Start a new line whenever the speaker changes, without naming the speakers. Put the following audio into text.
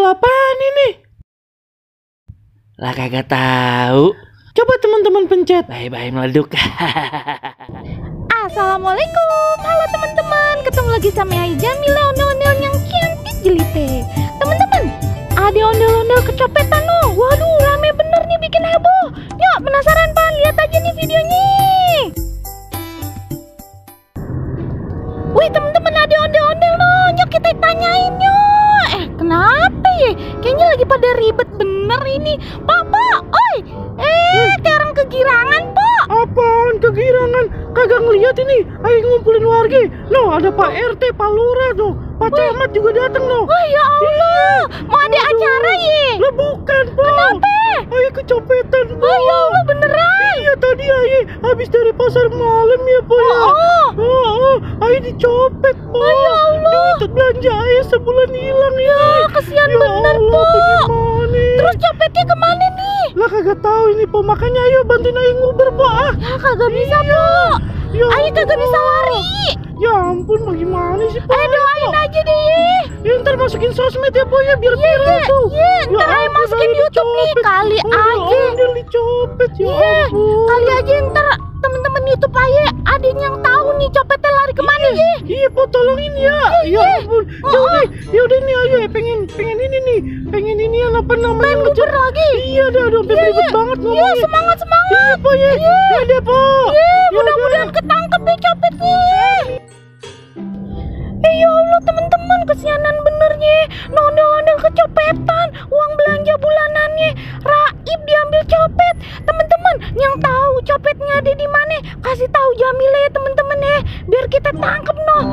apaan ini?
Lah kagak tahu.
Coba teman-teman pencet.
Bye-bye meleduk.
Assalamualaikum, halo teman-teman. Ketemu lagi sama Ai Jamila, ondel-ondel yang cantik jelite. Teman-teman, ada ondel-ondel kecopetan loh. Waduh, rame bener nih, bikin heboh. Yuk, penasaran pan? Lihat aja nih videonya. Wih teman-teman, ada ondel-ondel loh. Yuk kita tanyain yuk. Kenapa ya? Kayaknya lagi pada ribet bener ini. Pak, oi. Kayak orang kegirangan, Pak.
Apaan kegirangan? Kagak ngeliat ini. Ayo ngumpulin warga. Loh, ada Pak RT, Pak Lurah tuh. Pak Camat juga datang loh.
Oh ya Allah. Mau ada acara ya?
Lah bukan, Pak.
Kenapa?
Ayo kecopetan, Pak.
Oh ya Allah, beneran.
Iya tadi Ayo habis dari pasar malam ya, Pak ya. Ayo dicopet, Pak.
Oh ya Allah.
Duit belanja Ayo sebulan hilang ya.
Kesian
Ya
bener,
Allah,
Pak.
bagaimana?
Terus copetnya kemana nih?
Lah kagak tahu ini, Pak. Makanya ayo bantuin Ayo nguber, Pak.
Ya kagak bisa, Pak.
Ya
Ayo kagak
Allah.
bisa lari.
Ya ampun, bagaimana sih, Pak?
Doain aja deh.
Ya ntar masukin sosmed ya, Pak ya, biar viral tuh.
Iya, ntar
Ya
Ayo
ampun,
masukin
Ayo
YouTube nih.
dicopet.
Kali
Oh,
aja.
ondel dicopet, ya
Iya,
ampun.
kali aja ntar temen-temen YouTube Ayo adanya yang tahu nih copetnya lari kemana ya.
Iya, Pak, tolongin ya. Ya ampun. Ya udah nih, Ayo pengen ini nih. Pengen ini yang apa namanya?
Pengen nguber lagi.
Iya, aduh, sampai ribet banget
Iya,
ngomongnya.
semangat.
Iya, Pak ya. Ya deh, Pak.
Iya,
Ya
mudah-mudahan
udah.
ketangkep deh copetnya. Ya Allah teman-teman, kesianan benernya. Ondel-ondel kecopetan, uang belanja bulanannya Raib diambil copet. Teman-teman yang tahu copetnya ada di mana, kasih tahu Jamila ya teman-teman ya, biar kita tangkep noh.